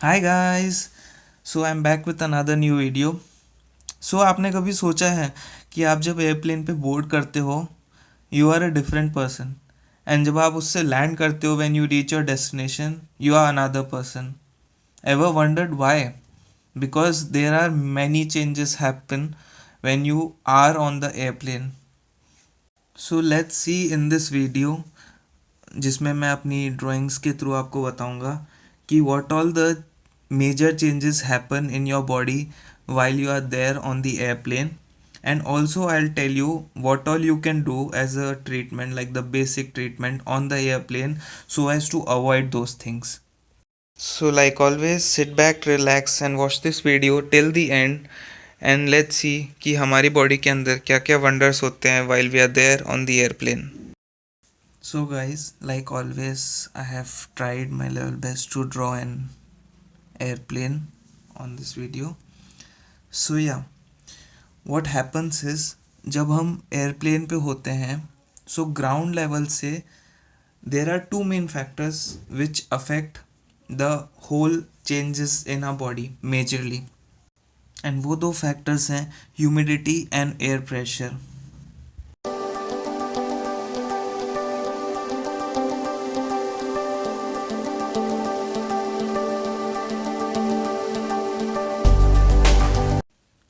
Hi guys. So I am back with another new video. So आपने कभी सोचा है कि आप जब एयरप्लेन पे बोर्ड करते हो, you are a different person, and जब आप उससे लैंड करते हो, when you reach your destination you are another person. Ever wondered why? Because there are many changes happen when you are on the airplane. So let's see in this video, जिसमें मैं अपनी drawings के through आपको बताऊंगा कि what all the major changes happen in your body while you are there on the airplane, and also I'll tell you what all you can do as a treatment, like the basic treatment on the airplane, so as to avoid those things. So like always, sit back, relax and watch this video till the end, and let's see कि हमारी body के अंदर क्या क्या wonders होते हैं while we are there on the airplane. So guys, like always, I have tried my level best to draw an airplane on this video. So yeah, what happens is, जब हम airplane पे होते हैं, सो ground level से there are two main factors which affect the whole changes in our body majorly, and वो दो factors हैं humidity and air pressure.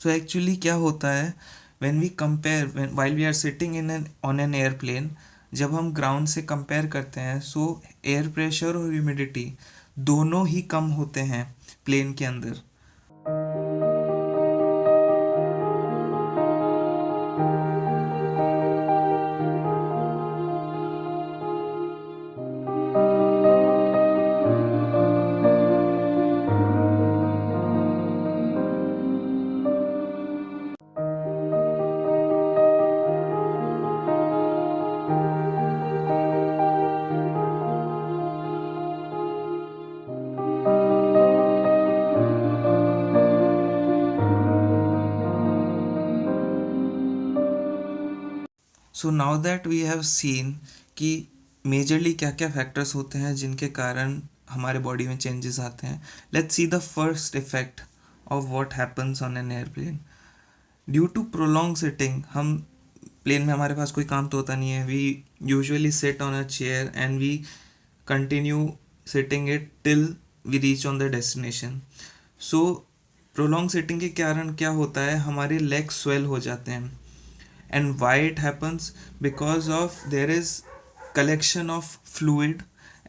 So actually क्या होता है, when we compare, while we are sitting in an on an airplane, जब हम ground से compare करते हैं, सो एयर प्रेशर और ह्यूमिडिटी दोनों ही कम होते हैं प्लेन के अंदर. So now that we have scene कि मेजरली क्या क्या फैक्टर्स होते हैं जिनके कारण हमारे बॉडी में चेंजेस आते हैं, let's see the first effect of what happens on an airplane. Due to prolong sitting, हम प्लेन में, हमारे पास कोई काम तो होता नहीं है, we usually sit on a chair and we continue sitting it till we reach on the destination. So prolong sitting के कारण क्या होता है, हमारे लेग्स स्वेल हो जाते हैं. And why it happens? Because of there is collection of fluid,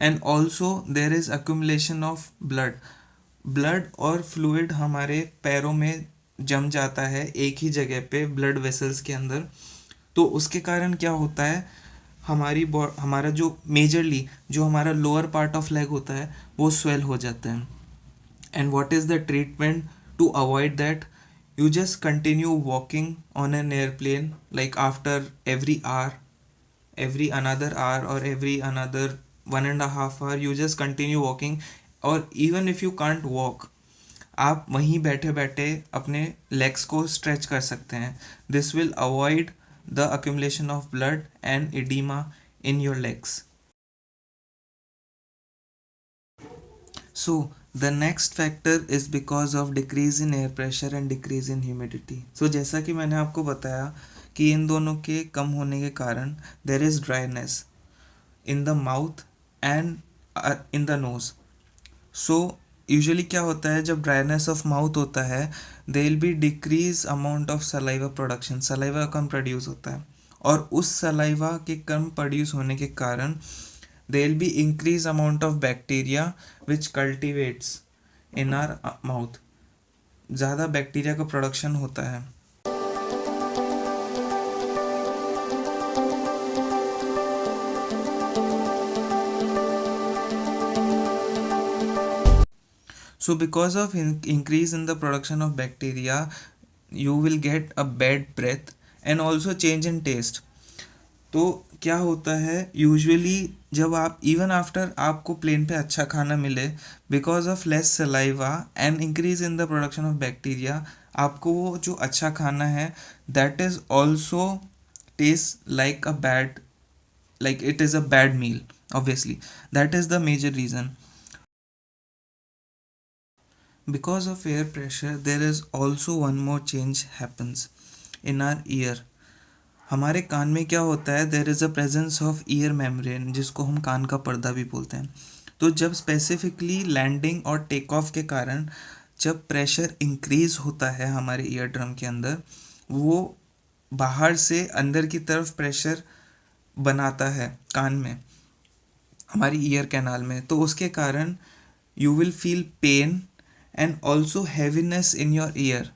and also there is accumulation of blood और fluid हमारे पैरों में जम जाता है एक ही जगह पे ब्लड वेसल्स के अंदर. तो उसके कारण क्या होता है, हमारा जो मेजरली जो हमारा लोअर पार्ट ऑफ लेग होता है वो स्वेल हो जाता है. And what is the treatment to avoid that? You just continue walking on an airplane, like after every hour, every another hour, or every another 1.5 hour, you just continue walking. or even if you can't walk, आप वहीं बैठे बैठे अपने legs को stretch कर सकते हैं. This will avoid the accumulation of blood and edema in your legs. So the next factor is because of decrease in air pressure and decrease in humidity. So जैसा कि मैंने आपको बताया कि इन दोनों के कम होने के कारण there is dryness in the mouth and in the nose. So usually क्या होता है, जब ड्राइनेस ऑफ माउथ होता है, there will be decrease amount of saliva production. Saliva come produce होता है, और उस सलाइवा के कम प्रोड्यूस होने के कारण there will be increase amount of bacteria which cultivates in our mouth. ज़्यादा बैक्टीरिया का प्रोडक्शन होता है. So because of increase in the production of bacteria, you will get a bad breath and also change in taste. तो क्या होता है, usually जब आप इवन आफ्टर आपको प्लेन पे अच्छा खाना मिले, because of less saliva and increase in the production of bacteria, आपको वो जो अच्छा खाना है that is also taste like a bad, like it is a bad meal. Obviously that is the major reason. Because of air pressure, there is also one more change happens in our ear. हमारे कान में क्या होता है, there is a presence of year membrane, जिसको हम कान का पर्दा भी बोलते हैं. तो जब स्पेसिफिकली लैंडिंग और टेक ऑफ के कारण जब प्रेशर इंक्रीज होता है हमारे ईयर ड्रम के अंदर, वो बाहर से अंदर की तरफ प्रेशर बनाता है कान में, हमारी ईयर कैनाल में. तो उसके कारण you will feel pain and also heaviness in your year.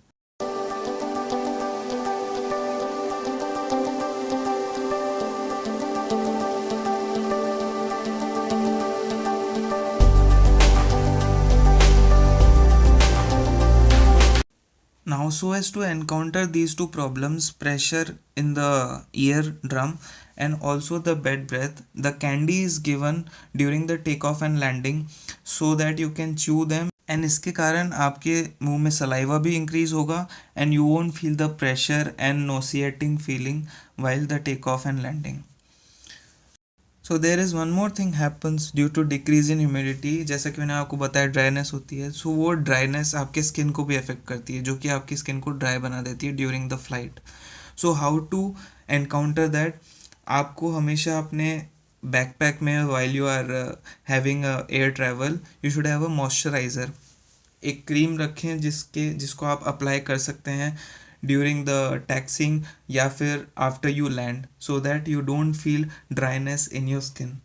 Now, so as to encounter these two problems, pressure in the eardrum and also the bad breath, the candy is given during the takeoff and landing so that you can chew them. And इसके कारण आपके मुंह में saliva भी increase होगा and you won't feel the pressure and nauseating feeling while the take off and landing. So there is one more thing happens due to decrease in humidity. जैसा कि मैंने आपको बताया ड्राइनेस होती है. सो वो ड्राइनेस आपके स्किन को भी अफेक्ट करती है, जो कि आपकी स्किन को ड्राई बना देती है during the flight. So how to encounter that, आपको हमेशा अपने बैकपैक में while you are having air travel you should have a moisturiser. एक क्रीम रखें जिसको आप अप्लाई कर सकते हैं ड्यूरिंग द टैक्सिंग या फिर after you land, so that you don't feel dryness in your skin.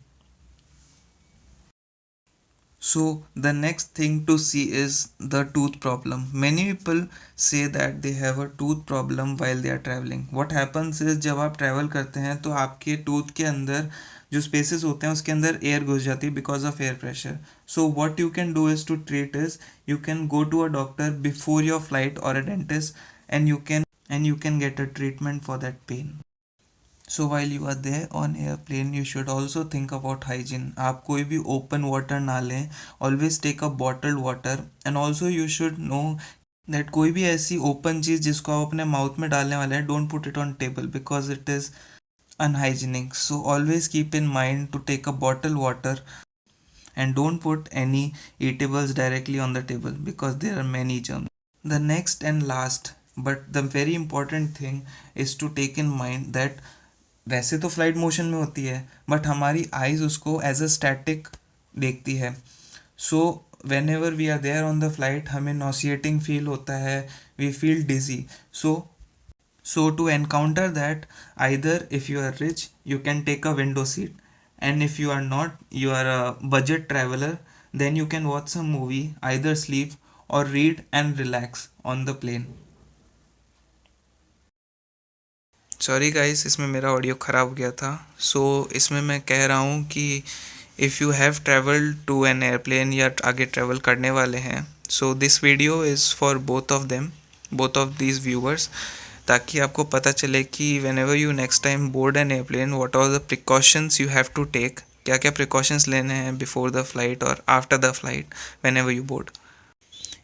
So the next thing to see is the tooth problem. Many people say that they have a tooth problem while they are traveling. What happens is जब आप travel करते हैं तो आपके tooth के अंदर जो spaces होते हैं उसके अंदर एयर घुस जाती है because of air pressure. So what you can do is to treat is you can go to a doctor before your flight और a dentist and you can get a treatment for that pain. So while you are there on airplane, you should also think about hygiene. आप कोई भी open water ना लें. Always take a bottled water. And also you should know that कोई भी ऐसी open चीज़ जिसको आप अपने माउथ में डालने वाले हैं, don't put it on table because it is unhygienic. So always keep in mind to take a bottled water and don't put any eatables directly on the table because there are many germs. The next and last but the very important thing is to take in mind that वैसे तो flight motion में होती है but हमारी eyes उसको as a static देखती है. So whenever we are there on the flight हमें नॉसिएटिंग फील होता है, we feel dizzy. So to encounter that, either if you are rich you can take a window seat, and if you are not, you are a budget traveler, then you can watch some movie, either sleep or read and relax on the plane. Sorry guys, इसमें मेरा audio ख़राब हो गया था. सो इसमें मैं कह रहा हूँ कि if you have travelled to an airplane या आगे ट्रैवल करने वाले हैं, so this video is for both of these viewers, ताकि आपको पता चले कि whenever you next time board an airplane what are the precautions you have to take, क्या क्या प्रिकॉशंस लेने हैं बिफोर द फ्लाइट और after the flight whenever you board.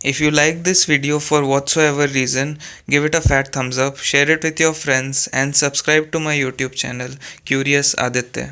If you like this video for whatsoever reason, give it a fat thumbs up, share it with your friends and subscribe to my YouTube channel, Curious Aditya.